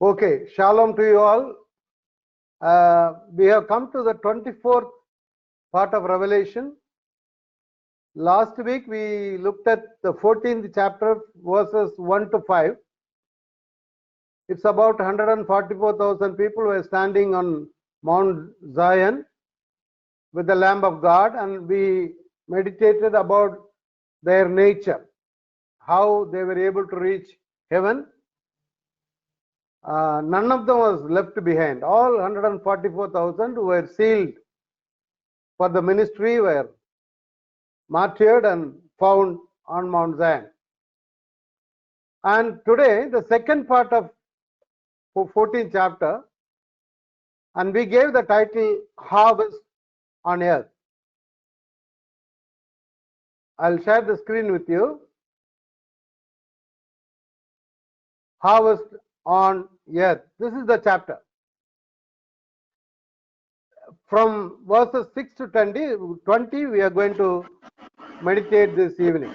Okay, shalom to you all. We have come to the 24th part of Revelation. Last week we looked at the 14th chapter, verses 1 to 5. It's about 144,000 people who are standing on Mount Zion with the Lamb of God, and we meditated about their nature, how they were able to reach heaven. None of them was left behind. All 144,000 who were sealed for the ministry were martyred and found on Mount Zion. And today, the second part of 14th chapter, and we gave the title Harvest on Earth. I'll share the screen with you. Harvest on Earth. This is the chapter. From verses 6 to 20, we are going to meditate this evening.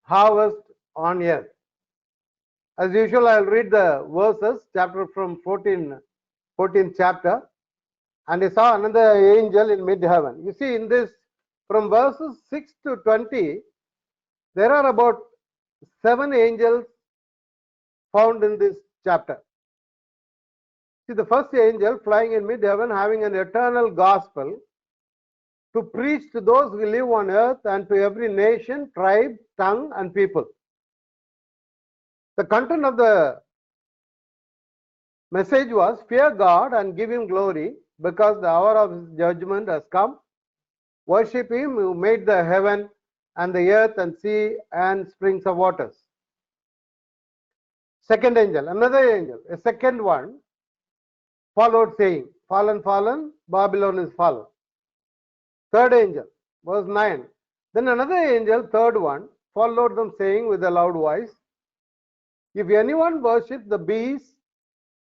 Harvest on Earth. As usual, I'll read the verses, chapter from 14th chapter. And I saw another angel in mid-heaven. You see, in this, from verses 6 to 20, there are about 7 angels found in this chapter. See, the first angel flying in mid-heaven, having an eternal gospel to preach to those who live on earth and to every nation, tribe, tongue, and people. The content of the message was, fear God and give him glory, because the hour of his judgment has come. Worship him who made the heaven and the earth and sea and springs of waters. Second angel, another angel, a second one, followed saying, fallen, fallen, Babylon is fallen. Third angel, verse 9. Then another angel, third one, followed them saying with a loud voice, if anyone worships the beast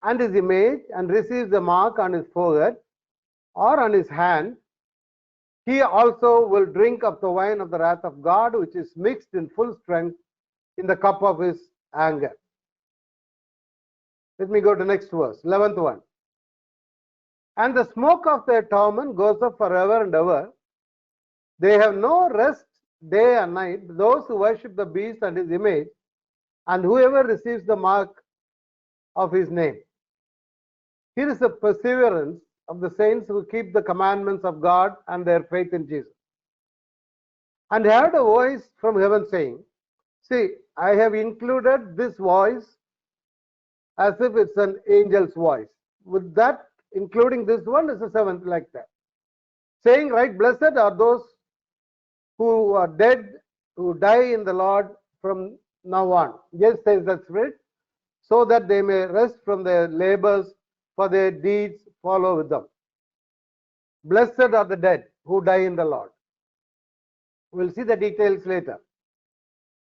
and his image and receives the mark on his forehead or on his hand, he also will drink of the wine of the wrath of God, which is mixed in full strength in the cup of his anger. Let me go to next verse, 11th one. And the smoke of their torment goes up forever and ever. They have no rest day and night, those who worship the beast and his image, and whoever receives the mark of his name. Here is the perseverance of the saints who keep the commandments of God and their faith in Jesus. And I heard a voice from heaven saying, see, I have included this voice as if it's an angel's voice. With that, including this one, is a seventh like that. Saying, right, blessed are those who are dead, who die in the Lord from now on. Yes, says the Spirit, so that they may rest from their labors, for their deeds follow with them. Blessed are the dead who die in the Lord. We'll see the details later.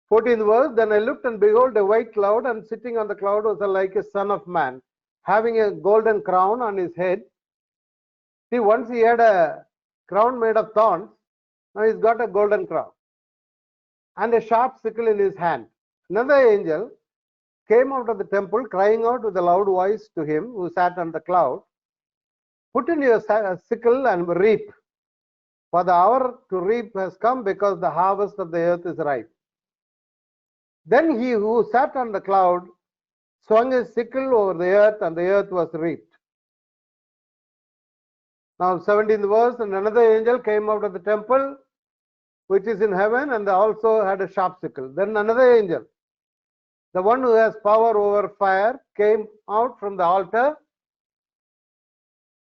14th verse, then I looked and behold a white cloud, and sitting on the cloud was like a son of man, having a golden crown on his head. See, once he had a crown made of thorns, now he's got a golden crown and a sharp sickle in his hand. Another angel came out of the temple, crying out with a loud voice to him who sat on the cloud, put in your sickle and reap, for the hour to reap has come, because the harvest of the earth is ripe. Then he who sat on the cloud swung his sickle over the earth, and the earth was reaped. Now 17th verse, and another angel came out of the temple which is in heaven, and also had a sharp sickle. Then another angel, the one who has power over fire, came out from the altar,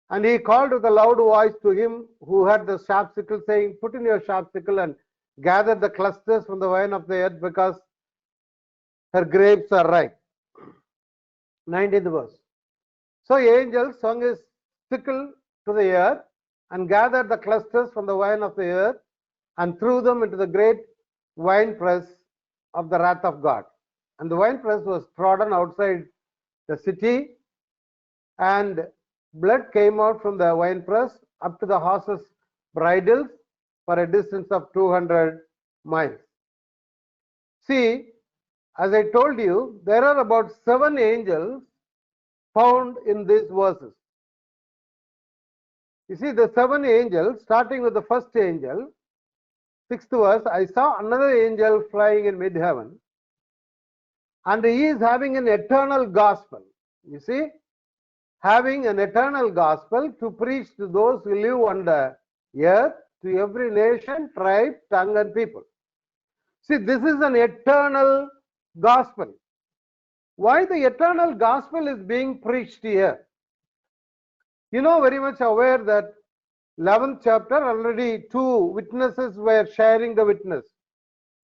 and he called with a loud voice to him who had the sharp sickle, saying, put in your sharp sickle and gather the clusters from the vine of the earth, because her grapes are ripe. 19th verse. So the angel swung his sickle to the earth and gathered the clusters from the vine of the earth and threw them into the great winepress of the wrath of God. And the winepress was trodden outside the city, and blood came out from the winepress up to the horses' bridles for a distance of 200 miles. See, as I told you, there are about 7 angels found in these verses. You see, the 7 angels, starting with the first angel, 6th verse, I saw another angel flying in mid-heaven, and he is having an eternal gospel. You see, having an eternal gospel to preach to those who live on the earth, to every nation, tribe, tongue, and people. See, this is an eternal gospel. Why the eternal gospel is being preached here? You know very much aware that 11th chapter already 2 witnesses were sharing the witness.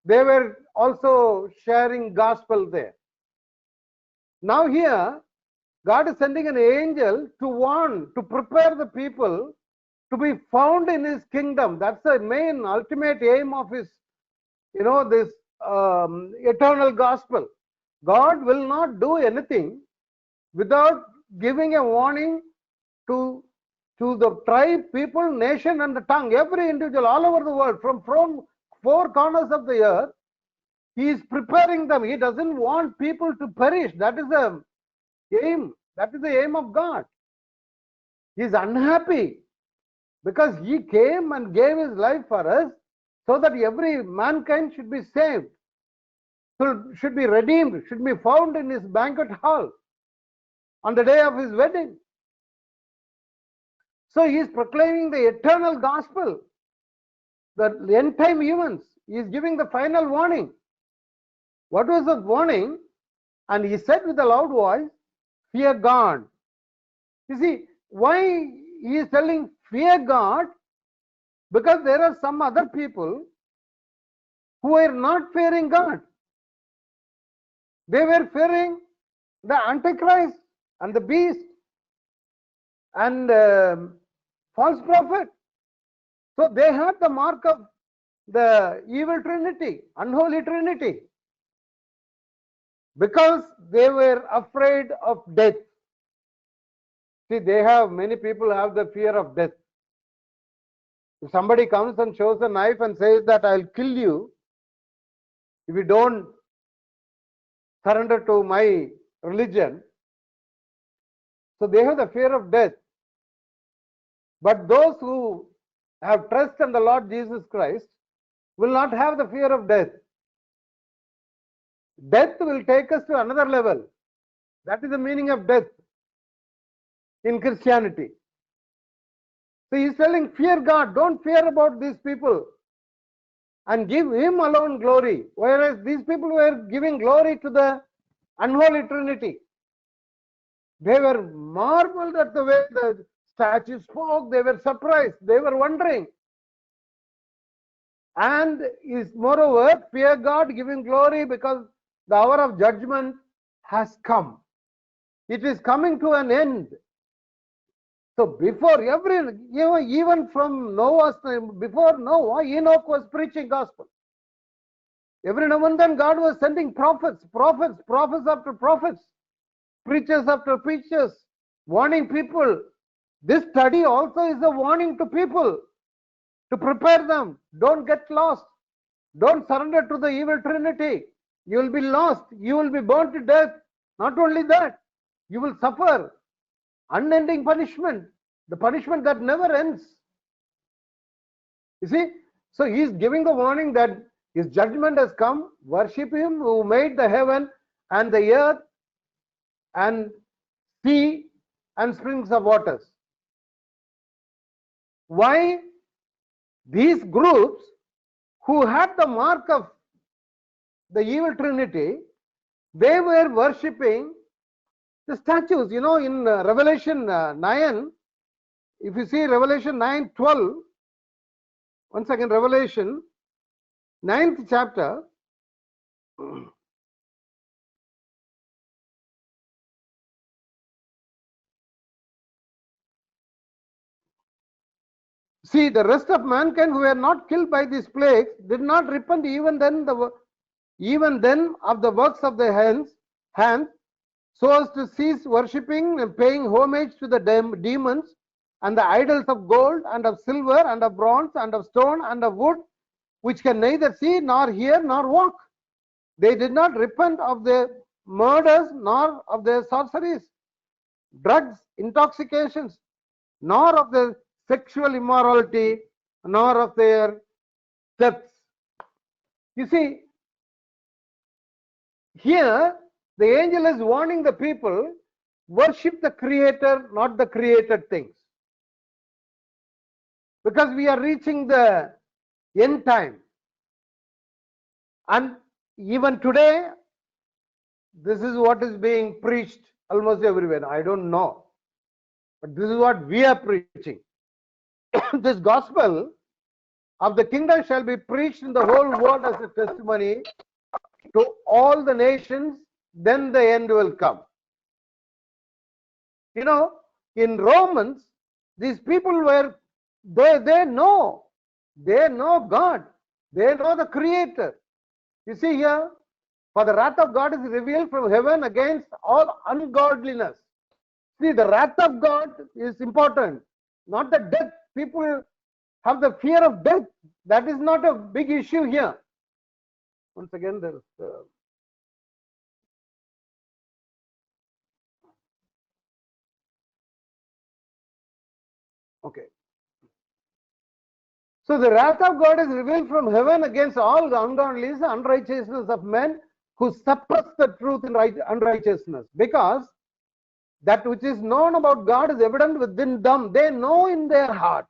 They were also sharing gospel there. Now here, God is sending an angel to warn, to prepare the people to be found in his kingdom. That's the main ultimate aim of his, this eternal gospel. God will not do anything without giving a warning to the tribe, people, nation, and the tongue, every individual all over the world, from 4 corners of the earth. He is preparing them. He doesn't want people to perish. That is the aim. That is the aim of God. He is unhappy because he came and gave his life for us so that every mankind should be saved, should be redeemed, should be found in his banquet hall on the day of his wedding. So he is proclaiming the eternal gospel, the end time events. He is giving the final warning. What was the warning? And he said with a loud voice, fear God. You see, why he is telling fear God? Because there are some other people who are not fearing God. They were fearing the Antichrist and the beast and false prophet. So they had the mark of the evil trinity, unholy trinity, because they were afraid of death. See, many people have the fear of death. If somebody comes and shows a knife and says that I'll kill you if you don't surrender to my religion, so they have the fear of death. But those who have trust in the Lord Jesus Christ will not have the fear of death. Death will take us to another level. That is the meaning of death in Christianity. So he's telling, fear God, don't fear about these people and give him alone glory. Whereas these people were giving glory to the unholy trinity. They were marveled at the way the statue spoke. They were surprised. They were wondering. And is moreover, fear God, give him glory, because the hour of judgment has come. It is coming to an end. So before even from Noah's time, before Noah, Enoch was preaching gospel. Every now and then God was sending prophets after prophets, preachers after preachers, warning people. This study also is a warning to people, to prepare them. Don't get lost. Don't surrender to the evil trinity. You will be lost. You will be burnt to death. Not only that, you will suffer unending punishment, the punishment that never ends. You see, so he is giving the warning that his judgment has come. Worship him who made the heaven and the earth and sea and springs of waters. Why? These groups who had the mark of the evil trinity, they were worshipping the statues. In Revelation 9, if you see Revelation 9:12, once again, Revelation 9th chapter, see, the rest of mankind who were not killed by these plagues did not repent even then of the works of their hands, so as to cease worshipping and paying homage to the demons and the idols of gold and of silver and of bronze and of stone and of wood, which can neither see nor hear nor walk. They did not repent of their murders nor of their sorceries, drugs, intoxications, nor of their sexual immorality, nor of their thefts. You see, here the angel is warning the people, worship the Creator, not the created things. Because we are reaching the end time. And even today, this is what is being preached almost everywhere. I don't know. But this is what we are preaching. This gospel of the kingdom shall be preached in the whole world as a testimony to all the nations, then the end will come. You know, in Romans, these people were, they know God. They know the Creator. You see here, for the wrath of God is revealed from heaven against all ungodliness. See, the wrath of God is important, not the death. People have the fear of death. That is not a big issue here. Once again, there is okay. So the wrath of God is revealed from heaven against all the ungodliness, unrighteousness of men who suppress the truth in unrighteousness. Because that which is known about God is evident within them. They know in their heart.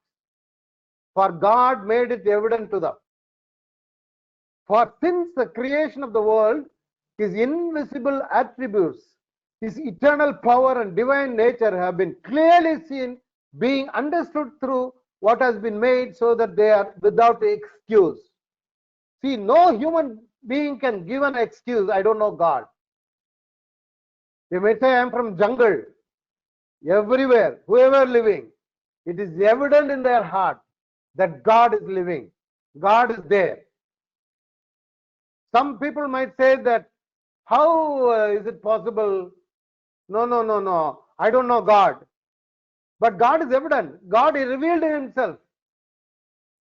For God made it evident to them. For since the creation of the world, His invisible attributes, His eternal power and divine nature have been clearly seen, being understood through what has been made, so that they are without excuse. See, no human being can give an excuse, I don't know God. They may say, I am from jungle. Everywhere, whoever living, it is evident in their heart that God is living. God is there. Some people might say that, how is it possible? No. I don't know God. But God is evident. God revealed Himself.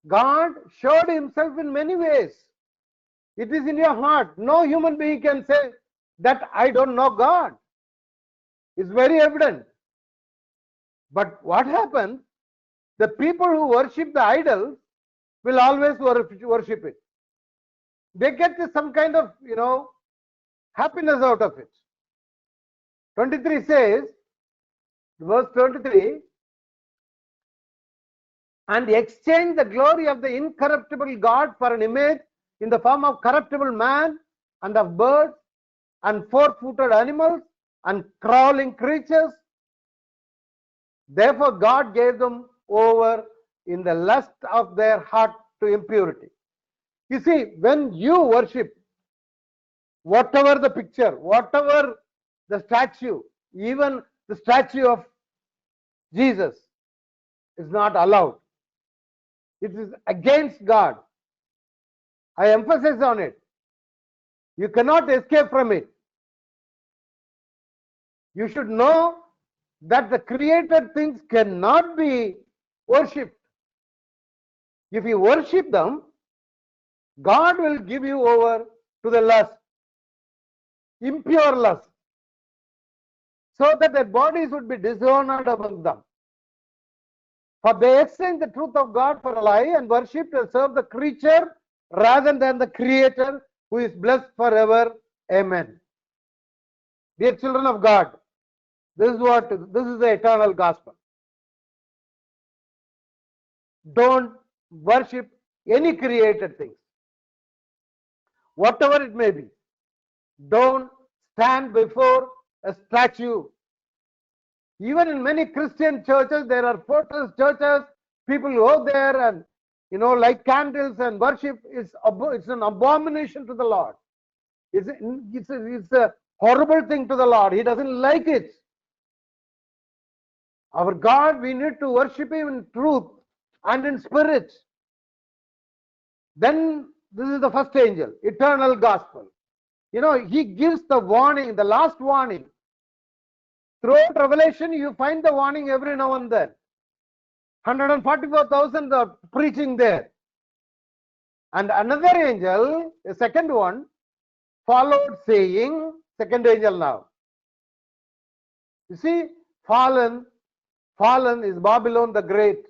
God showed Himself in many ways. It is in your heart. No human being can say that I don't know God. It's very evident. But what happens? The people who worship the idols will always worship it. They get some kind of, happiness out of it. 23 says, verse 23, and exchange the glory of the incorruptible God for an image in the form of corruptible man and of birds and four-footed animals and crawling creatures. Therefore God gave them over in the lust of their heart to impurity. You see, when you worship, whatever the picture, whatever the statue, even the statue of Jesus is not allowed. It is against God. I emphasize on it. You cannot escape from it. You should know that the created things cannot be worshipped. If you worship them, God will give you over to the lust, impure lust, so that their bodies would be dishonored among them. For they exchange the truth of God for a lie and worship and serve the creature rather than the Creator, who is blessed forever. Amen. Dear children of God, this is the eternal gospel. Don't worship any created things, whatever it may be. Don't stand before a statue. Even in many Christian churches, there are fortress churches, people go there and light candles and worship. It's an abomination to the Lord. It's a horrible thing to the Lord. He doesn't like it. Our God, we need to worship Him in truth and in spirit. Then this is the first angel, eternal gospel. He gives the warning, the last warning. Throughout Revelation, you find the warning every now and then. 144,000 are preaching there. And another angel, a second one, followed saying, second angel now. You see, fallen is Babylon the Great.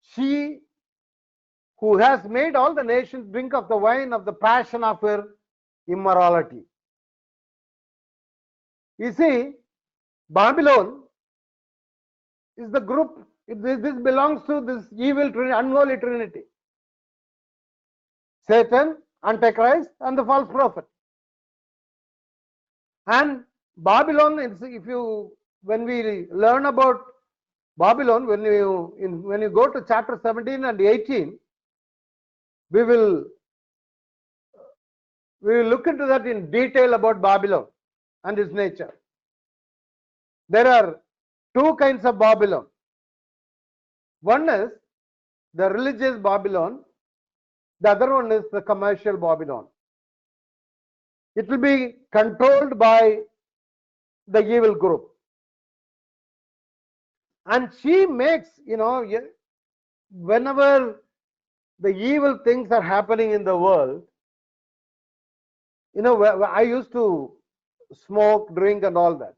She who has made all the nations drink of the wine of the passion of her immorality. You see, Babylon is the group, this belongs to this evil unholy trinity. Satan, Antichrist, and the false prophet. And Babylon, when we learn about Babylon, when you go to chapter 17 and 18, we will look into that in detail about Babylon and its nature. There are two kinds of Babylon. One is the religious Babylon, the other one is the commercial Babylon. It will be controlled by the evil group. And she makes, whenever the evil things are happening in the world, I used to smoke, drink and all that.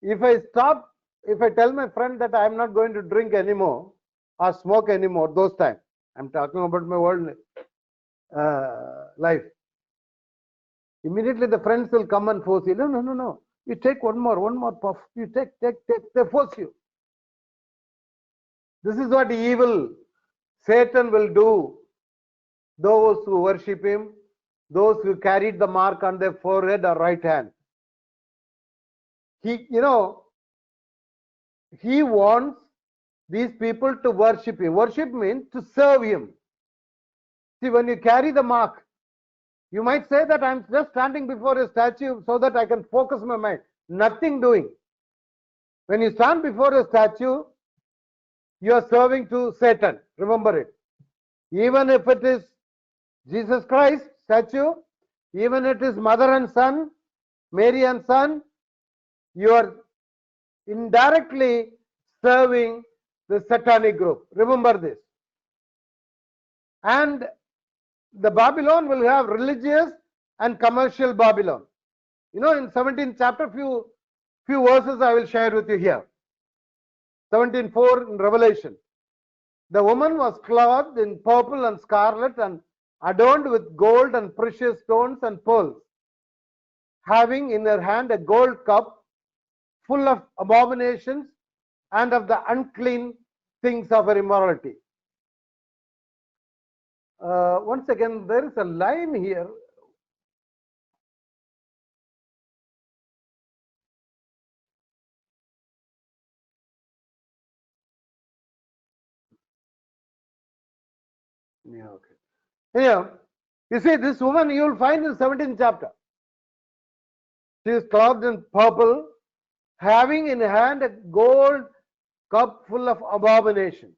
If I tell my friend that I am not going to drink anymore or smoke anymore, those times, I'm talking about my world life. Immediately the friends will come and force you. No. You take one more puff. You take. They force you. This is what evil Satan will do. Those who worship him, those who carried the mark on their forehead or right hand. He wants these people to worship him. Worship means to serve him. See, when you carry the mark, you might say that I'm just standing before a statue so that I can focus my mind. Nothing doing. When you stand before a statue, you are serving to Satan. Remember it. Even if it is Jesus Christ statue, even if it is mother and son, Mary and son, you are indirectly serving the satanic group. Remember this. And the Babylon will have religious and commercial Babylon. In 17th chapter, few verses I will share with you here. 17:4 in Revelation. The woman was clothed in purple and scarlet and adorned with gold and precious stones and pearls, having in her hand a gold cup full of abominations and of the unclean things of her immorality. Once again, there is a line here. Yeah, okay. You see, this woman you will find in 17th chapter. She is clothed in purple, having in hand a gold cup full of abominations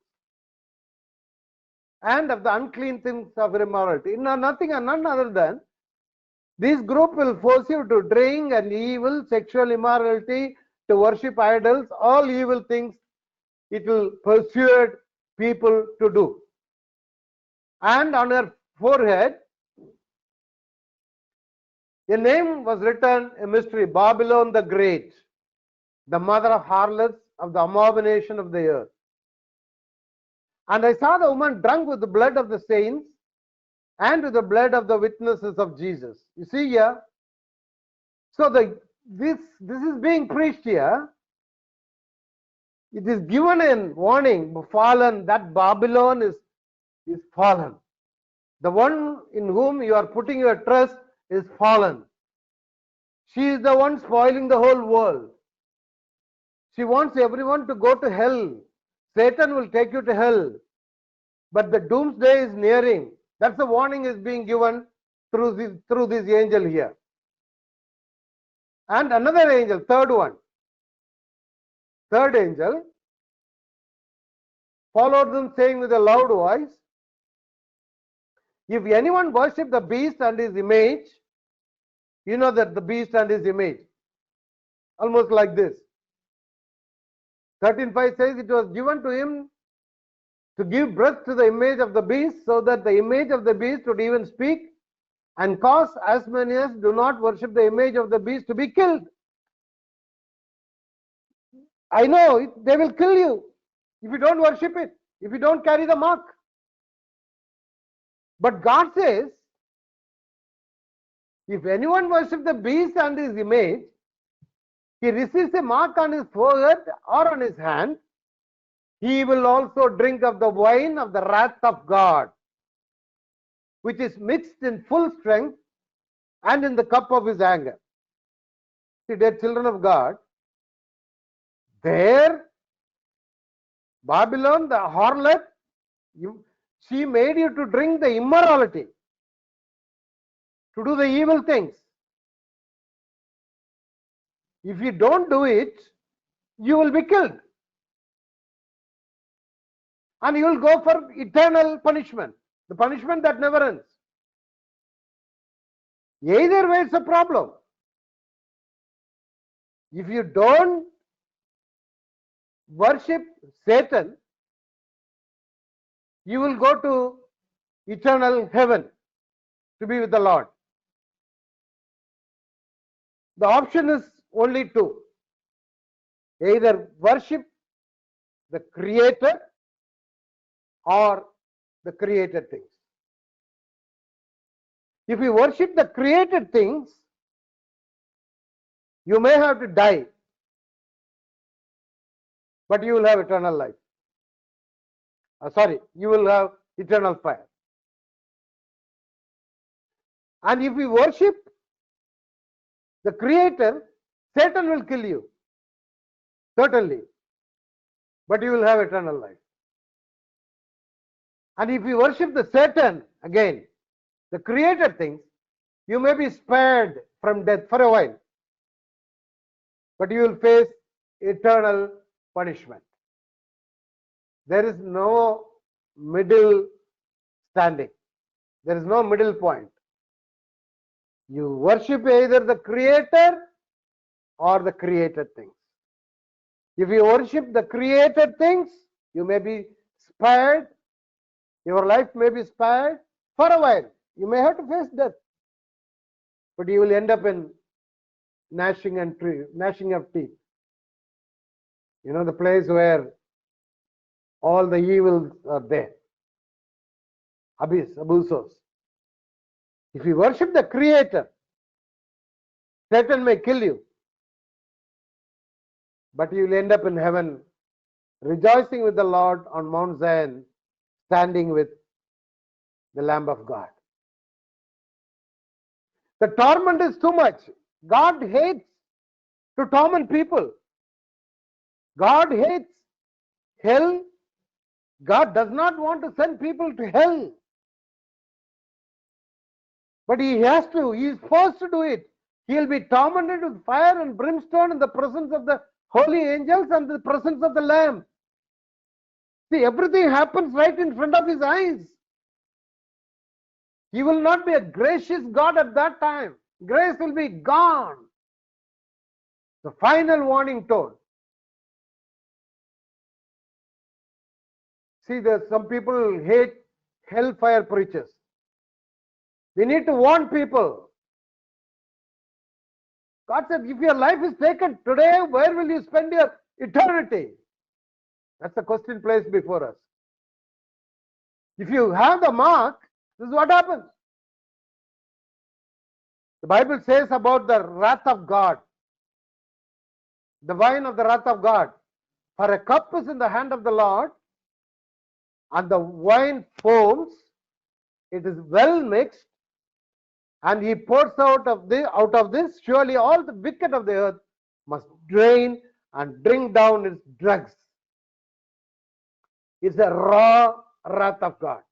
and of the unclean things of immorality. Nothing and none other than this group will force you to drink and evil, sexual immorality, to worship idols, all evil things it will persuade people to do. And on her forehead, a name was written, a mystery, Babylon the Great, the mother of harlots, of the abomination of the earth. And I saw the woman drunk with the blood of the saints and with the blood of the witnesses of Jesus. You see here? So this is being preached here. It is given in warning, fallen, that Babylon is fallen. The one in whom you are putting your trust is fallen. She is the one spoiling the whole world. She wants everyone to go to hell. Satan will take you to hell. But the doomsday is nearing. That's the warning is being given through this angel here. And another angel, third angel, followed them, saying with a loud voice, if anyone worship the beast and his image, you know that the beast and his image. almost like this. 13:5 says it was given to him to give breath to the image of the beast, so that the image of the beast would even speak and cause as many as do not worship the image of the beast to be killed. I know they will kill you if you don't worship it, if you don't carry the mark. But God says, if anyone worships the beast and his image, he receives a mark on his forehead or on his hand, he will also drink of the wine of the wrath of God, which is mixed in full strength and in the cup of his anger. See, dear children of God, there, Babylon, the harlot, she made you to drink the immorality, to do the evil things. If you don't do it, you will be killed. And you will go for eternal punishment, the punishment that never ends. Either way, it's a problem. If you don't worship Satan, you will go to eternal heaven to be with the Lord. The option is only two. Either worship the Creator or the created things. If you worship the created things, you may have to die, but you will have eternal life. You will have eternal fire. And if you worship the Creator, Satan will kill you, certainly, but you will have eternal life. And if you worship the Satan, again, the created things, you may be spared from death for a while, but you will face eternal punishment. There is no middle standing. There is no middle point. You worship either the Creator or the created things. If you worship the created things, you may be spared. Your life may be spared for a while. You may have to face death, but you will end up in gnashing of teeth. You know, the place where all the evils are there. Abusos. If you worship the Creator, Satan may kill you, but you will end up in heaven, rejoicing with the Lord on Mount Zion, standing with the Lamb of God. The torment is too much. God hates to torment people. God hates hell. God does not want to send people to hell. But he has to, he is forced to do it. He will be tormented with fire and brimstone in the presence of the holy angels and the presence of the Lamb. See, everything happens right in front of his eyes. He will not be a gracious God at that time. Grace will be gone. The final warning tone. See, some people hate hellfire preachers. We need to warn people. God said, if your life is taken today, where will you spend your eternity? That's the question placed before us. If you have the mark, this is what happens. The Bible says about the wrath of God, the wine of the wrath of God. For a cup is in the hand of the Lord, and the wine foams, it is well mixed, and he pours out of this, surely all the wicked of the earth must drain and drink down its dregs. It's a raw wrath of God.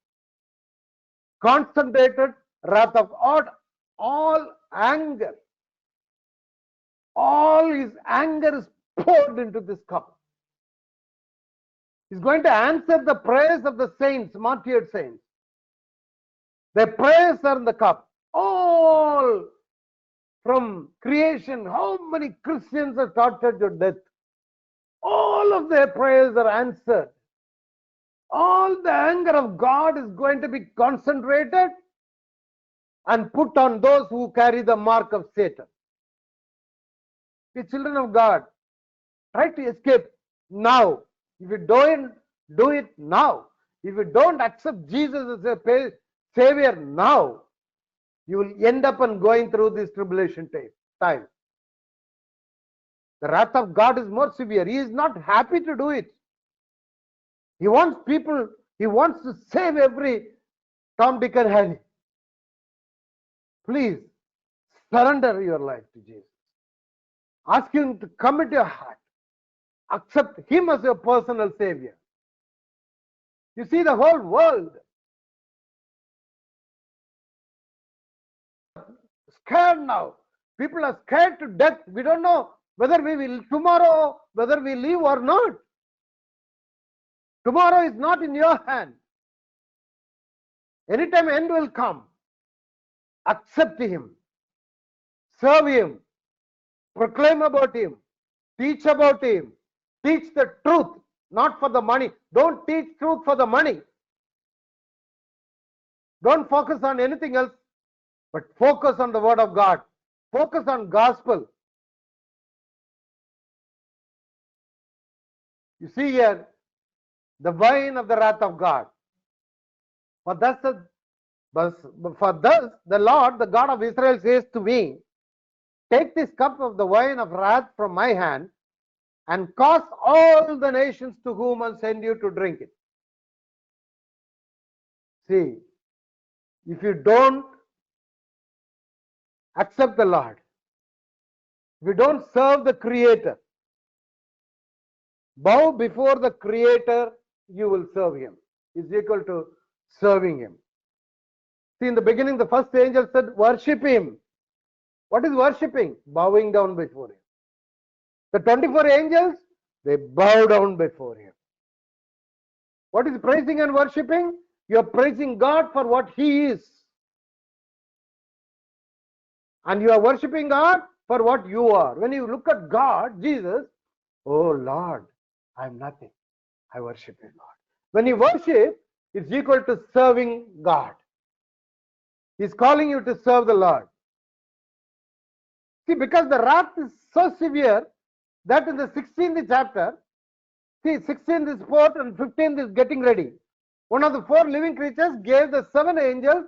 Concentrated wrath of God, all anger. All his anger is poured into this cup. He's going to answer the prayers of the saints, martyred saints. Their prayers are in the cup. All from creation, how many Christians are tortured to death? All of their prayers are answered. All the anger of God is going to be concentrated and put on those who carry the mark of Satan. The children of God, try to escape now. If you don't do it now, if you don't accept Jesus as a Savior now, you will end up on going through this tribulation time. The wrath of God is more severe. He is not happy to do it. He wants people, he wants to save every Tom, Dick and Harry. Please surrender your life to Jesus. Ask him to come into your heart. Accept him as your personal Savior. You see, the whole world scared now. People are scared to death. We don't know whether we will tomorrow, whether we live or not. Tomorrow is not in your hand. Anytime end will come. Accept him. Serve him. Proclaim about him. Teach about him. Teach the truth, not for the money. Don't teach truth for the money. Don't focus on anything else, but focus on the word of God. Focus on gospel. You see here, the wine of the wrath of God. For thus the Lord, the God of Israel, says to me, take this cup of the wine of wrath from my hand, and cause all the nations to whom I send you to drink it. See, if you don't accept the Lord, if you don't serve the Creator, bow before the Creator, you will serve him. Is equal to serving him. See, in the beginning, the first angel said, worship him. What is worshipping? Bowing down before him. The 24 angels, they bow down before him. What is praising and worshipping? You are praising God for what he is. And you are worshipping God for what you are. When you look at God, Jesus, oh Lord, I am nothing. I worship you, Lord. When you worship, it's equal to serving God. He's calling you to serve the Lord. See, because the wrath is so severe that in the 16th chapter, see, 16th is fourth and 15th is getting ready. One of the four living creatures gave the seven angels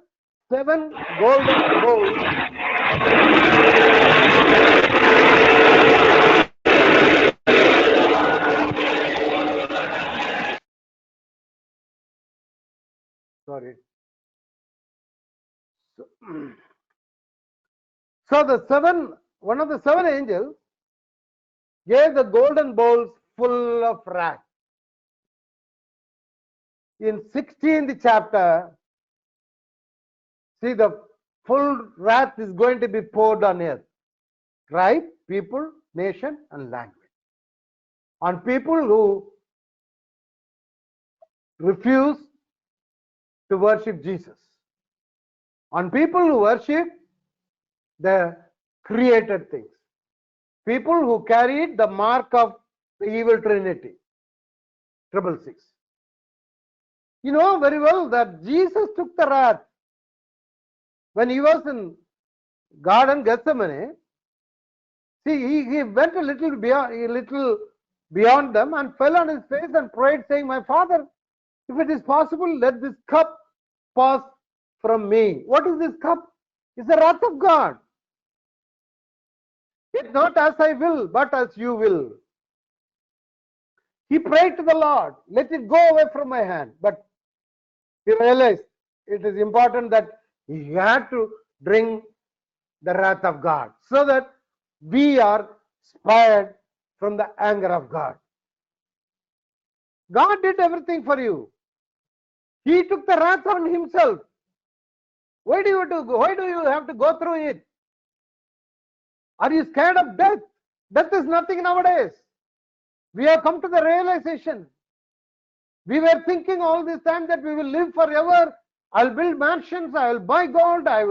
7 golden bowls. Sorry. So one of the 7 angels gave the golden bowls full of wrath. In 16th chapter, see, the full wrath is going to be poured on earth. Tribe, people, nation, and language. On people who refuse to worship Jesus. On people who worship the created things. People who carried the mark of the evil trinity. 666. You know very well that Jesus took the wrath when he was in Garden Gethsemane. See, he went a little beyond them and fell on his face and prayed, saying, my Father, if it is possible, let this cup pass from me. What is this cup? It's the wrath of God. It's not as I will, but as you will. He prayed to the Lord, let it go away from my hand. But he realized it is important that he had to drink the wrath of God so that we are spared from the anger of God. God did everything for you. He took the wrath on himself. Why do you have to go through it? Are you scared of death? Death is nothing nowadays. We have come to the realization. We were thinking all this time that we will live forever. I'll build mansions, I will buy gold, I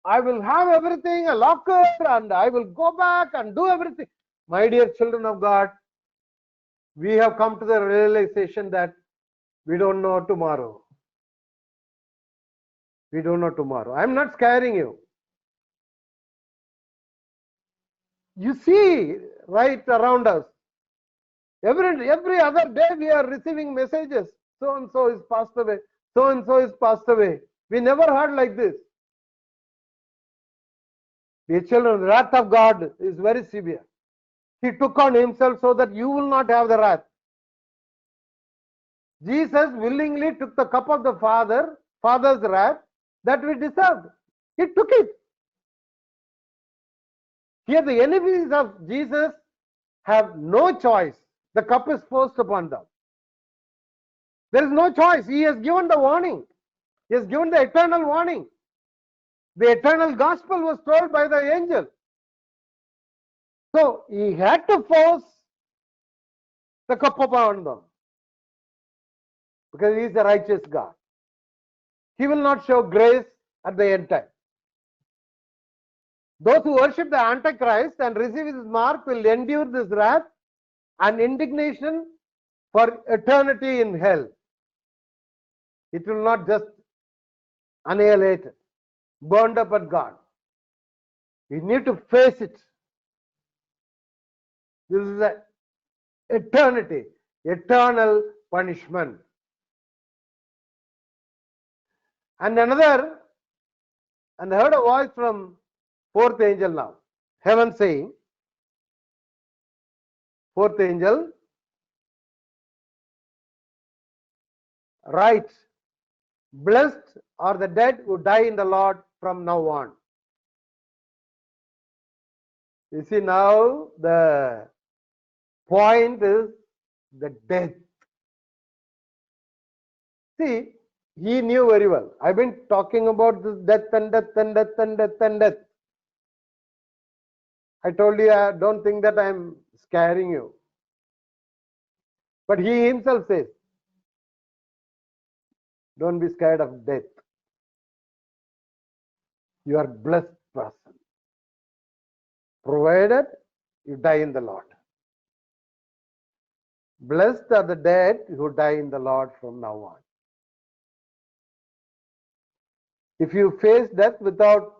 I will have everything, a locker, and I will go back and do everything. My dear children of God, we have come to the realization that we don't know tomorrow. We don't know tomorrow. I'm not scaring you. You see right around us. Every other day we are receiving messages. So and so is passed away. So and so is passed away. We never heard like this. Dear children, the wrath of God is very severe. He took on himself so that you will not have the wrath. Jesus willingly took the cup of the Father's wrath that we deserved. He took it. Here the enemies of Jesus have no choice. The cup is forced upon them. There is no choice. He has given the warning. He has given the eternal warning. The eternal gospel was told by the angel. So he had to force the cup upon them. Because he is a righteous God. He will not show grace at the end time. Those who worship the Antichrist and receive his mark will endure this wrath and indignation for eternity in hell. It will not just annihilate, burned up at God. We need to face it. This is the eternity, eternal punishment. And I heard a voice from fourth angel now, heaven saying, fourth angel, write, blessed are the dead who die in the Lord from now on. You see, now the point is the death. See, he knew very well. I've been talking about this death and death and death and death and death. I told you, I don't think that I'm scaring you. But he himself says, don't be scared of death. You are a blessed person, provided you die in the Lord. Blessed are the dead who die in the Lord from now on. If you face death without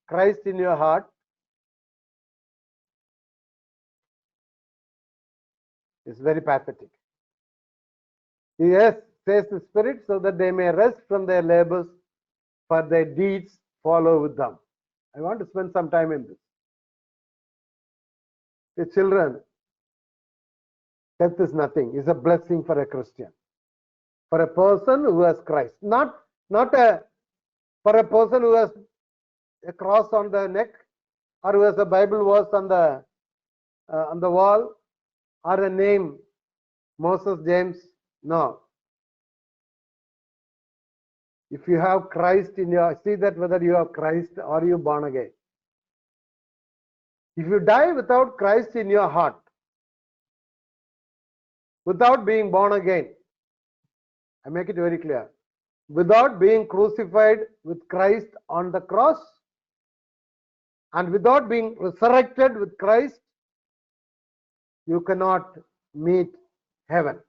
Christ in your heart, it's very pathetic. Yes, says the Spirit, so that they may rest from their labors, for their deeds follow with them. I want to spend some time in this. The children, death is nothing. It's a blessing for a Christian, for a person who has Christ, not for a person who has a cross on the neck, or who has a Bible verse on the wall, or a name, Moses, James. No. If you have Christ in your, see that whether you have Christ or you born again. If you die without Christ in your heart, without being born again, I make it very clear, without being crucified with Christ on the cross, and without being resurrected with Christ, you cannot meet heaven.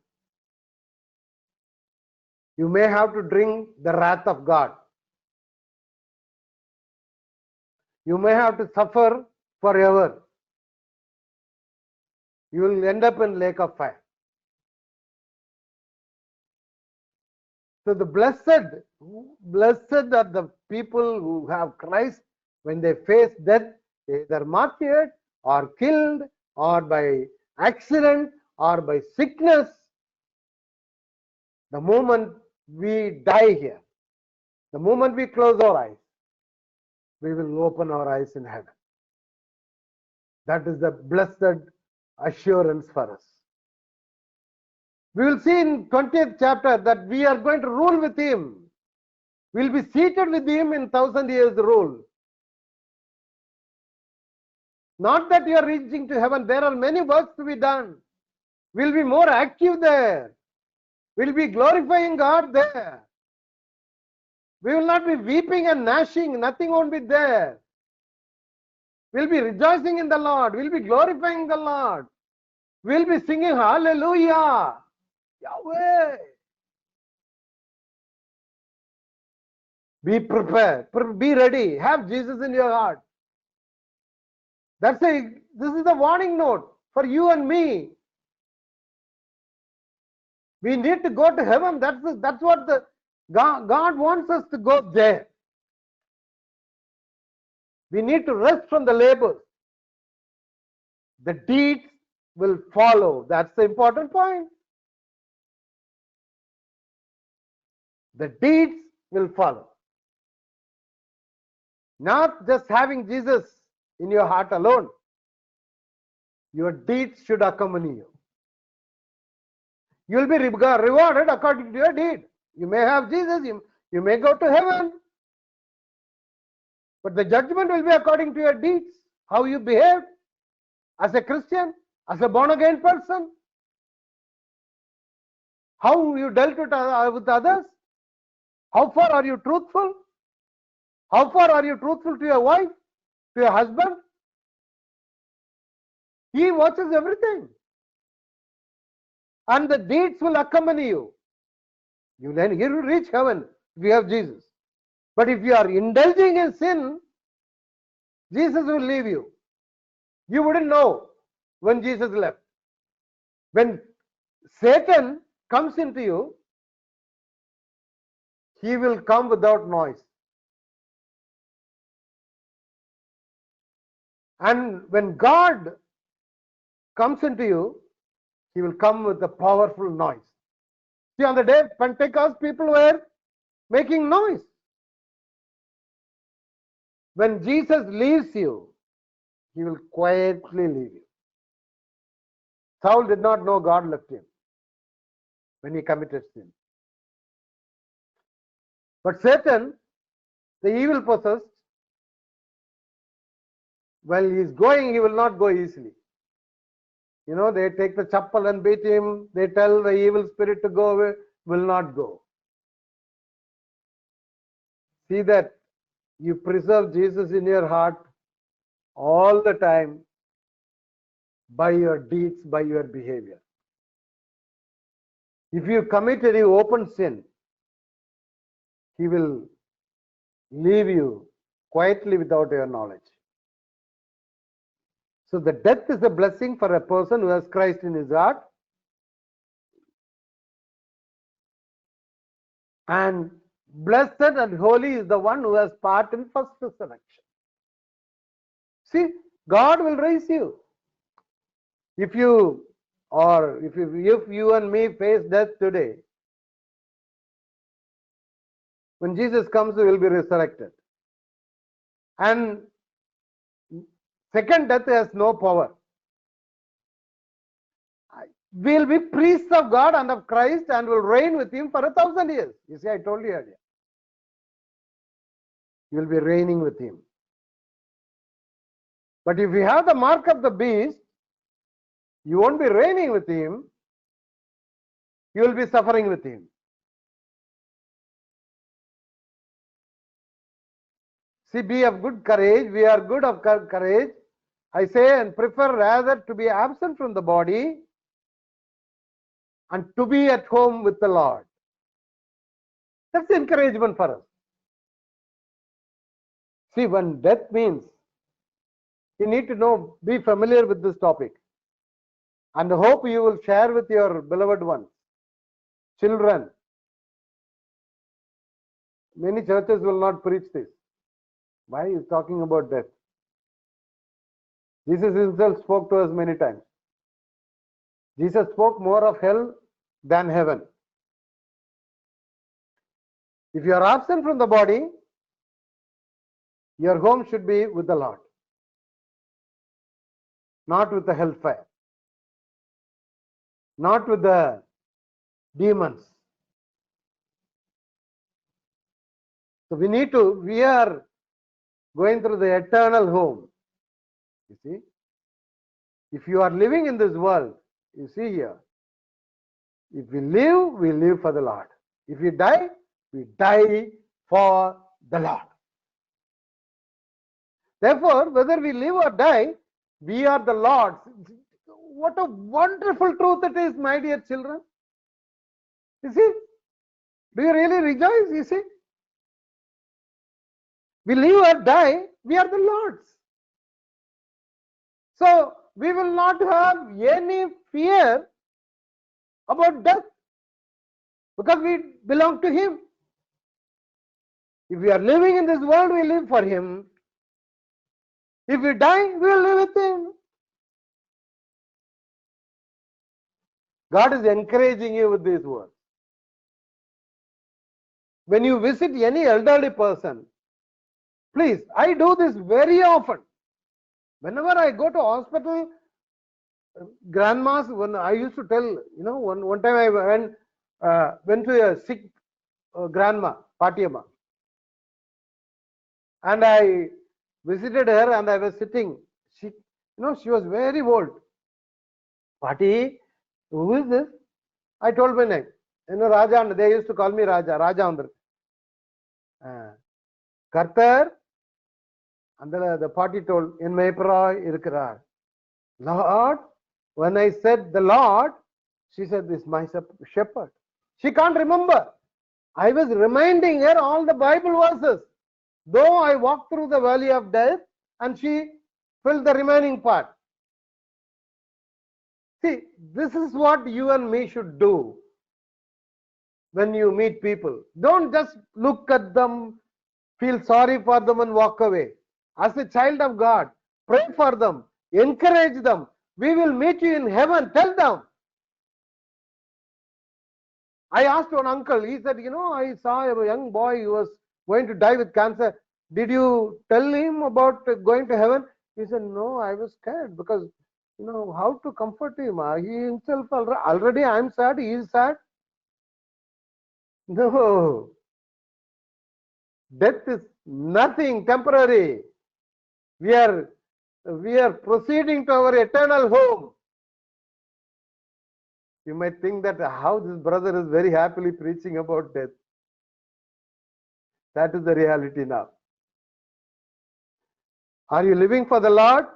You may have to drink the wrath of God. You may have to suffer forever. You will end up in lake of fire. So the blessed are the people who have Christ when they face death, either martyred or killed or by accident or by sickness. The moment we die here, the moment we close our eyes, we will open our eyes in heaven. That is the blessed assurance for us. We will see in 20th chapter that we are going to rule with him. We will be seated with him in 1,000 years rule. Not that you are reaching to heaven. There are many works to be done. We will be more active there. We will be glorifying God there. We will not be weeping and gnashing. Nothing won't be there. We'll be rejoicing in the Lord. We'll be glorifying the Lord. We'll be singing hallelujah. Yahweh. Be prepared. Be ready. Have Jesus in your heart. This is the warning note for you and me. We need to go to heaven. That's what God wants us to go there. We need to rest from the labors. The deeds will follow. That's the important point. The deeds will follow. Not just having Jesus in your heart alone. Your deeds should accompany you. You will be rewarded according to your deed. You may have Jesus, you may go to heaven. But the judgment will be according to your deeds. How you behave as a Christian, as a born-again person. How you dealt with others. How far are you truthful? How far are you truthful to your wife, to your husband? He watches everything. And the deeds will accompany you. You will reach heaven if you have Jesus. But if you are indulging in sin, Jesus will leave you. You wouldn't know when Jesus left. When Satan comes into you, he will come without noise. And when God comes into you, he will come with a powerful noise. See, on the day of Pentecost, people were making noise. When Jesus leaves you, he will quietly leave you. Saul did not know God left him when he committed sin. But Satan, the evil possessed, while he is going, he will not go easily. You know, they take the chappal and beat him. They tell the evil spirit to go away, will not go. See that you preserve Jesus in your heart all the time by your deeds, by your behavior. If you commit any open sin, he will leave you quietly without your knowledge. So the death is a blessing for a person who has Christ in his heart. And blessed and holy is the one who has part in first resurrection. See, God will raise you. If you and me face death today, when Jesus comes, we will be resurrected. And second death has no power. We will be priests of God and of Christ and will reign with him for 1,000 years. You see, I told you earlier. You will be reigning with him. But if you have the mark of the beast, you won't be reigning with him. You will be suffering with him. See, be of good courage. We are good of courage. I say and prefer rather to be absent from the body and to be at home with the Lord. That's encouragement for us. See, when death means, you need to know, be familiar with this topic. And I hope you will share with your beloved ones, children. Many churches will not preach this. Why is talking about death? Jesus himself spoke to us many times. Jesus spoke more of hell than heaven. If you are absent from the body, your home should be with the Lord, not with the hellfire, not with the demons. So we are going through the eternal home. You see, if you are living in this world, you see here, if we live for the Lord. If we die for the Lord. Therefore, whether we live or die, we are the Lord's. What a wonderful truth it is, my dear children. You see? Do you really rejoice? You see? We live or die, we are the Lord's. So, we will not have any fear about death because we belong to Him. If we are living in this world, we live for Him. If we die, we will live with Him. God is encouraging you with these words. When you visit any elderly person, please, I do this very often. Whenever I go to hospital, grandmas, when I used to tell, one time I went to a sick grandma, Patiamma, and I visited her and I was sitting. She was very old. Pati, who is this? I told my name. Raja, and they used to call me Raja Andhra. Kartar, and the party told, in Maypura irukrar. Lord, when I said the Lord, she said, this is my shepherd. She can't remember. I was reminding her all the Bible verses. Though I walked through the valley of death, and she filled the remaining part. See, this is what you and me should do when you meet people. Don't just look at them, feel sorry for them and walk away. As a child of God, pray for them, encourage them. We will meet you in heaven. Tell them. I asked one uncle, he said, I saw a young boy who was going to die with cancer. Did you tell him about going to heaven? He said, no, I was scared because, how to comfort him? He himself already, I'm sad, he is sad. No. Death is nothing temporary. We are proceeding to our eternal home. You might think that how this brother is very happily preaching about death. That is the reality now. Are you living for the Lord?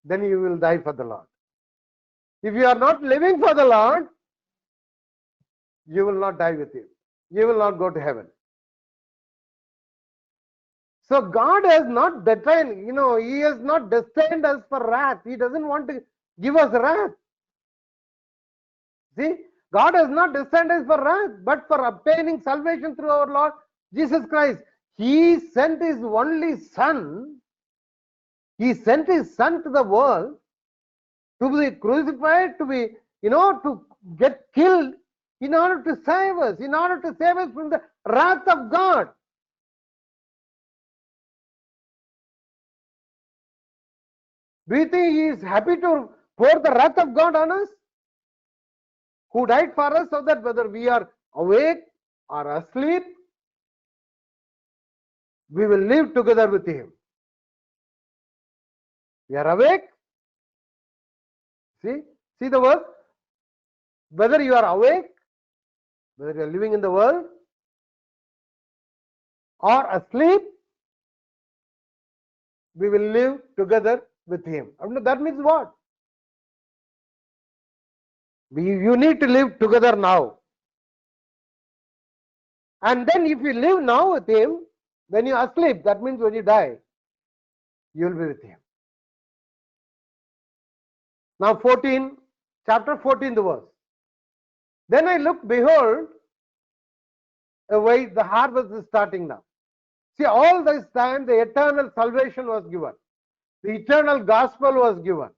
Then you will die for the Lord. If you are not living for the Lord, you will not die with Him. You will not go to heaven. So God has not destined, He has not destined us for wrath. He doesn't want to give us wrath. See, God has not destined us for wrath, but for obtaining salvation through our Lord Jesus Christ. He sent His only Son. He sent His Son to the world to be crucified, to be, to get killed in order to save us, from the wrath of God. Do you think He is happy to pour the wrath of God on us? Who died for us so that whether we are awake or asleep, we will live together with Him. We are awake. See the verse. Whether you are awake, whether you are living in the world or asleep, we will live together with Him. That means what? You need to live together now. And then if you live now with Him, when you are asleep, that means when you die, you will be with Him. Now chapter 14, the verse. Then I looked, behold, the harvest is starting now. See, all this time the eternal salvation was given. The eternal gospel was given.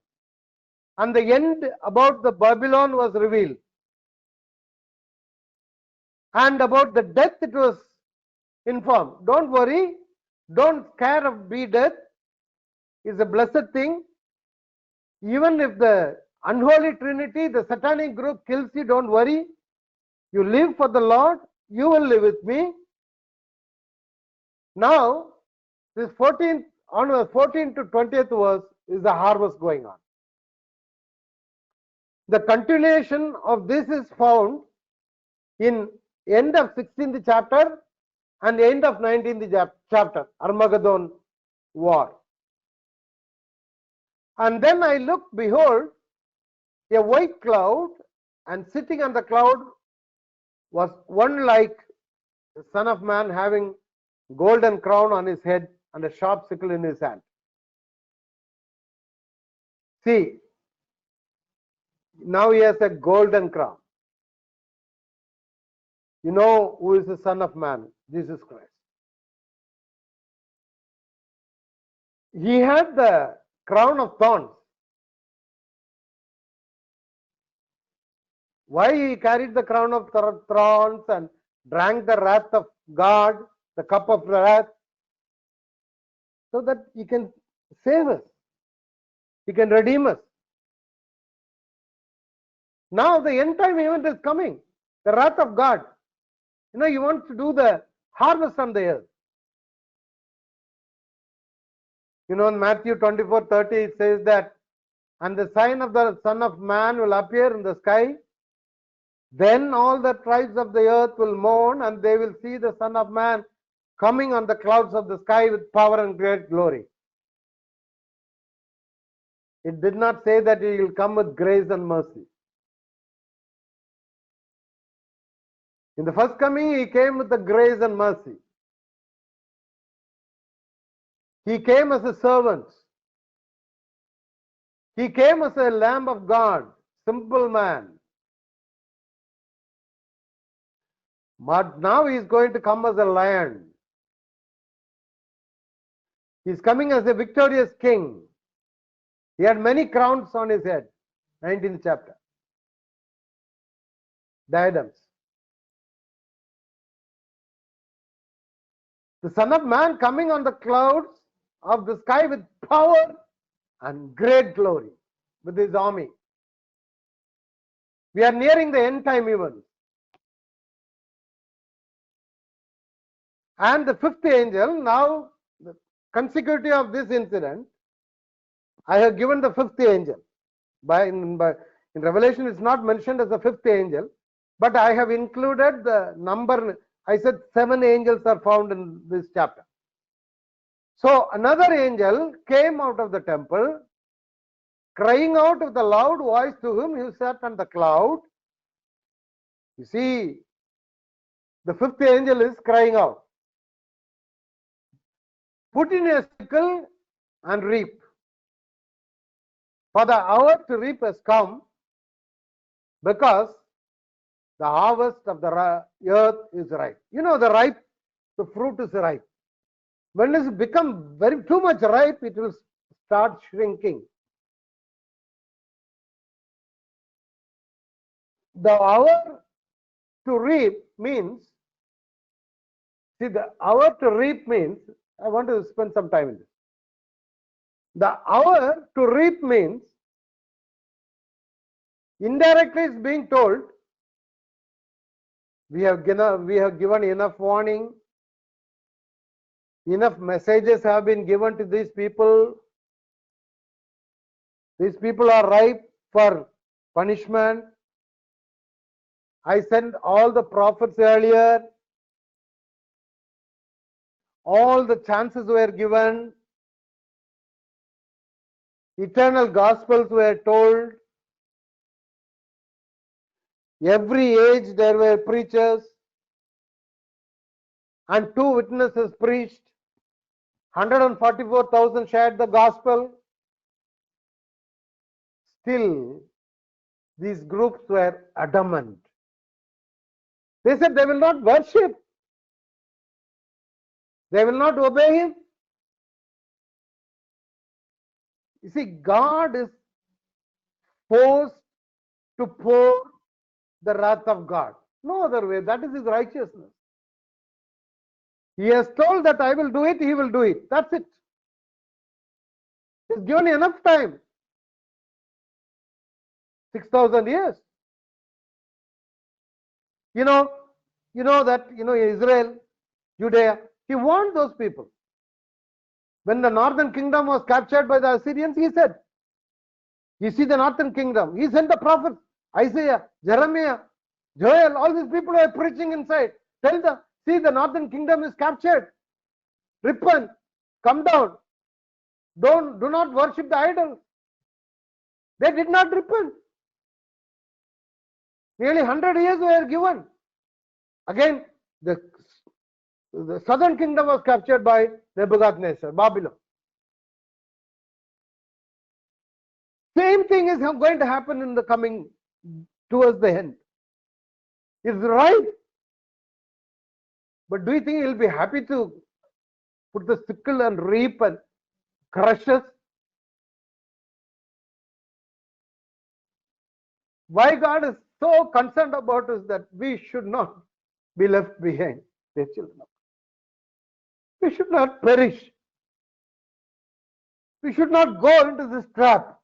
And the end about the Babylon was revealed. And about the death it was informed. Don't worry. Don't scare of be death. It's a blessed thing. Even if the unholy trinity, the satanic group kills you, don't worry. You live for the Lord. You will live with me. Now, this 14 to 20th verse is the harvest going on. The continuation of this is found in end of 16th chapter and end of 19th chapter, Armageddon war. And then I looked, behold, a white cloud, and sitting on the cloud was one like the Son of Man, having golden crown on his head and a sharp sickle in his hand. See, now he has a golden crown. You know who is the Son of Man? Jesus Christ. He had the crown of thorns. Why he carried the crown of thorns and drank the wrath of God, the cup of wrath? So that he can save us. He can redeem us. Now the end time event is coming. The wrath of God. You know, he wants to do the harvest on the earth. You know, in Matthew 24:30 it says that, and the sign of the Son of Man will appear in the sky. Then all the tribes of the earth will mourn, and they will see the Son of Man coming on the clouds of the sky with power and great glory. It did not say that he will come with grace and mercy. In the first coming, he came with the grace and mercy. He came as a servant. He came as a Lamb of God, simple man. But now he is going to come as a lion. He is coming as a victorious king. He had many crowns on his head. 19th chapter. Diadems. The Son of Man coming on the clouds of the sky with power and great glory with his army. We are nearing the end time event. And the fifth angel, now the consecutive of this incident, I have given the fifth angel. In Revelation it's not mentioned as the fifth angel, but I have included the number. I said 7 angels are found in this chapter. So another angel came out of the temple, crying out with a loud voice to him who sat on the cloud. You see, the fifth angel is crying out, put in a sickle and reap, for the hour to reap has come, because the harvest of the earth is ripe. You know, the fruit is ripe. When it becomes too much ripe, it will start shrinking. The hour to reap means, see, the hour to reap means, I want to spend some time in this. The hour to reap means, indirectly it's being told, we have given enough warning, enough messages have been given to these people. These people are ripe for punishment. I sent all the prophets earlier. All the chances were given. Eternal gospels were told. Every age there were preachers, and 2 witnesses preached. 144,000 shared the gospel. Still, these groups were adamant. They said they will not worship. They will not obey him. You see, God is forced to pour the wrath of God. No other way. That is his righteousness. He has told that I will do it, he will do it. That's it. He's given enough time. 6,000 years. You know that, Israel, Judea, he warned those people. When the northern kingdom was captured by the Assyrians, he said, you see the northern kingdom. He sent the prophets, Isaiah, Jeremiah, Joel, all these people were preaching inside. Tell them, see, the northern kingdom is captured. Repent, come down. do not worship the idols. They did not repent. Nearly 100 years were given. Again, the southern kingdom was captured by Nebuchadnezzar, Babylon. Same thing is going to happen in the coming towards the end. It's right. But do you think he'll be happy to put the sickle and reap and crush us? Why God is so concerned about us that we should not be left behind, dear children. We should not perish. We should not go into this trap.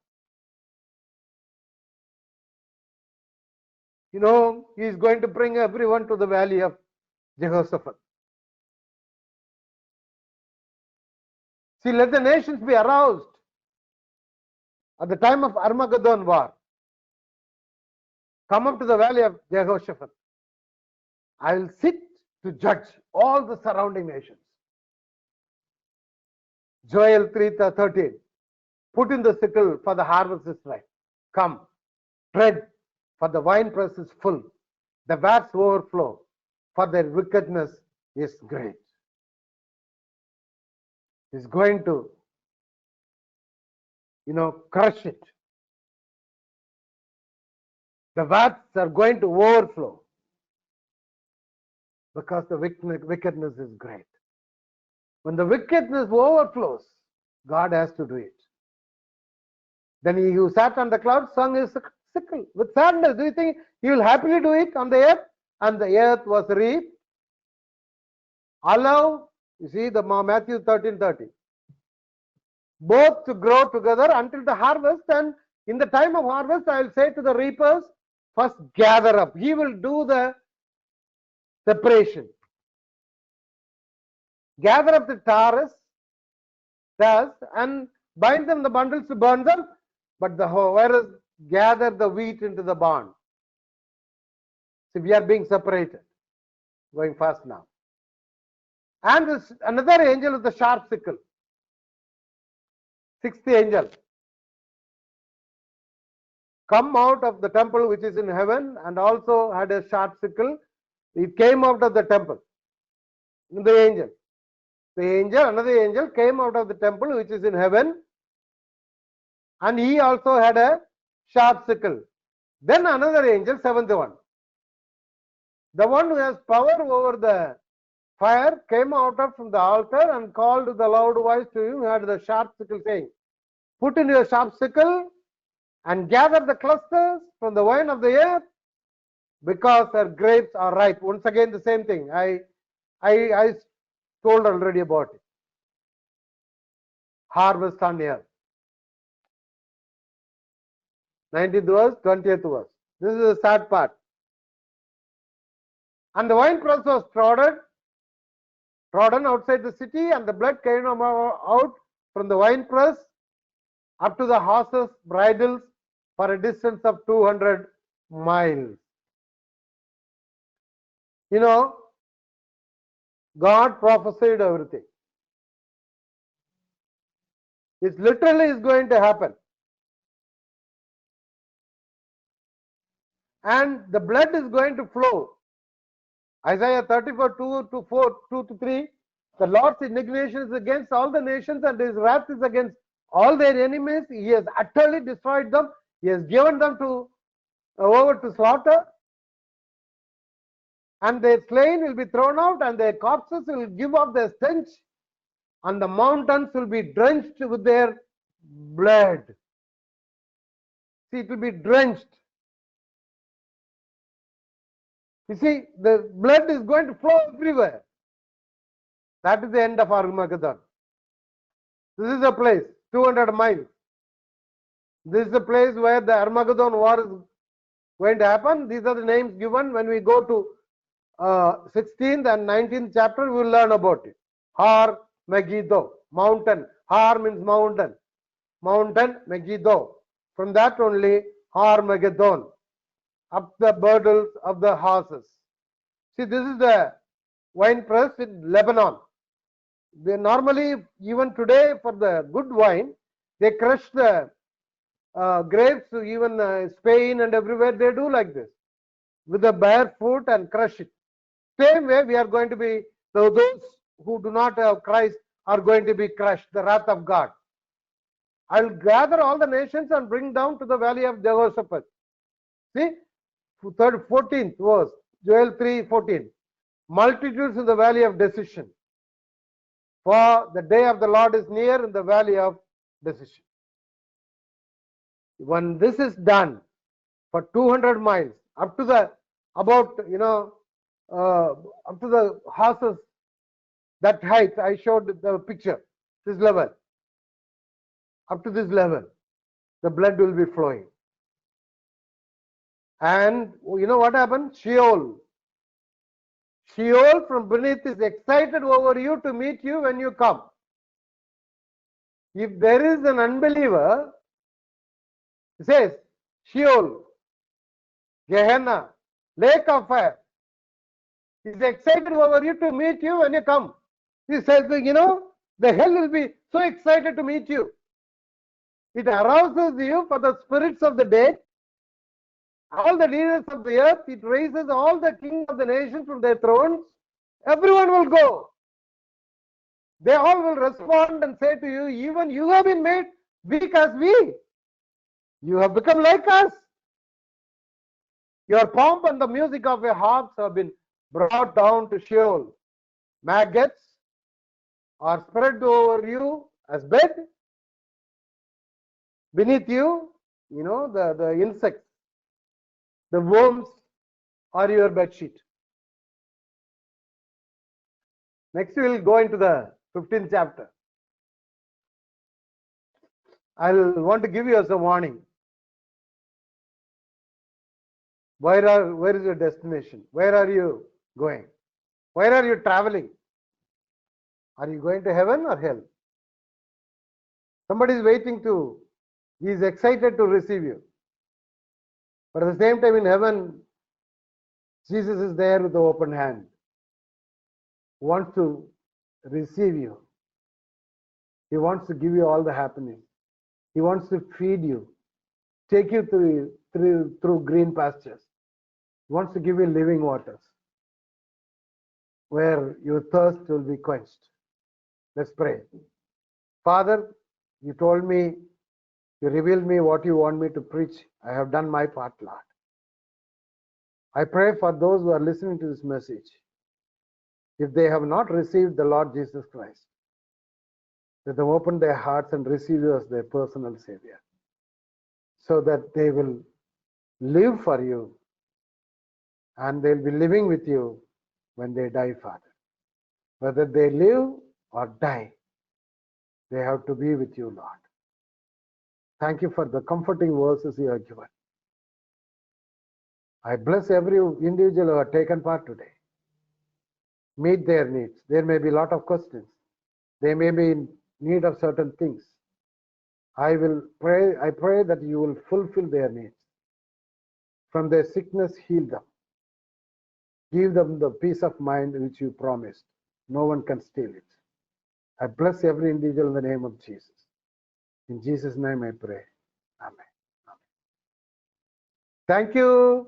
You know, he is going to bring everyone to the valley of Jehoshaphat. See, let the nations be aroused at the time of Armageddon war. Come up to the valley of Jehoshaphat. I will sit to judge all the surrounding nations. Joel 3:13. Put in the sickle, for the harvest is ripe. Come, tread, for the winepress is full. The vats overflow, for their wickedness is great. He's going to, crush it. The vats are going to overflow because the wickedness is great. When the wickedness overflows, God has to do it. Then he who sat on the cloud sung his sickle with sadness. Do you think he will happily do it on the earth? And the earth was reaped. Allow, you see the Matthew 13:30. Both to grow together until the harvest, and in the time of harvest, I will say to the reapers, first gather up. He will do the separation. Gather up the tares, and bind them the bundles to burn them, but whereas gather the wheat into the barn. So we are being separated. Going fast now. And another angel with the sharp sickle. Sixth angel. Come out of the temple which is in heaven, and also had a sharp sickle. It came out of the temple. The angel. Another angel came out of the temple which is in heaven, and he also had a sharp sickle. Then another angel, seventh one. The one who has power over the fire came out from the altar and called with a loud voice to him who had the sharp sickle, saying, put in your sharp sickle and gather the clusters from the vine of the earth, because her grapes are ripe. Once again the same thing. I told already about it. Harvest on earth. 19th verse, 20th verse. This is the sad part. And the winepress was trodden outside the city, and the blood came out from the winepress up to the horses' bridles for a distance of 200 miles. You know, God prophesied everything. It literally is going to happen. And the blood is going to flow. Isaiah 34, 2-3, the Lord's indignation is against all the nations, and his wrath is against all their enemies. He has utterly destroyed them. He has given them over to slaughter. And their slain will be thrown out, and their corpses will give up their stench, and the mountains will be drenched with their blood. See, it will be drenched. You see, the blood is going to flow everywhere. That is the end of Armageddon. This is the place, 200 miles. This is the place where the Armageddon war is going to happen. These are the names given. When we go to 16th and 19th chapter, we will learn about it. Har Megiddo, mountain. Har means mountain. Mountain Megiddo. From that only Har Megiddon. Up the burdles of the horses. See, this is the wine press in Lebanon. They normally, even today, for the good wine, they crush the grapes. Even Spain and everywhere they do like this with the bare foot and crush it. Same way, we are going to be, those who do not have Christ are going to be crushed, the wrath of God. I'll gather all the nations and bring down to the valley of Jehoshaphat. See, 14th verse, Joel 3:14. Multitudes in the valley of decision. For the day of the Lord is near in the valley of decision. When this is done for 200 miles, up to the, about, up to the horses, that height, I showed the picture, this level. Up to this level, the blood will be flowing. And you know what happened? Sheol from beneath is excited over you to meet you when you come. If there is an unbeliever, it says, Sheol, Gehenna, lake of fire, is excited over you to meet you when you come. He says, the hell will be so excited to meet you. It arouses you for the spirits of the dead, all the leaders of the earth. It raises all the kings of the nations from their thrones. Everyone will go. They all will respond and say to you, even you have been made weak as we. You have become like us. Your pomp and the music of your harps have been brought down to Sheol. Maggots are spread over you as bed. Beneath you, the insects, the worms are your bed sheet. Next, we will go into the 15th chapter. I'll want to give you as a warning. Where is your destination? Where are you going? Where are you traveling? Are you going to heaven or hell? Somebody is waiting to, he is excited to receive you. But at the same time in heaven, Jesus is there with the open hand. He wants to receive you. He wants to give you all the happiness. He wants to feed you, take you through green pastures. He wants to give you living waters where your thirst will be quenched. Let's pray. Father, you told me, you revealed me what you want me to preach. I have done my part, Lord. I pray for those who are listening to this message. If they have not received the Lord Jesus Christ, let them open their hearts and receive you as their personal Savior, so that they will live for you and they'll be living with you when they die, Father. Whether they live or die, they have to be with you, Lord. Thank you for the comforting verses you have given. I bless every individual who has taken part today. Meet their needs. There may be a lot of questions. They may be in need of certain things. I pray that you will fulfill their needs. From their sickness, heal them. Give them the peace of mind which you promised. No one can steal it. I bless every individual in the name of Jesus. In Jesus' name I pray. Amen. Thank you.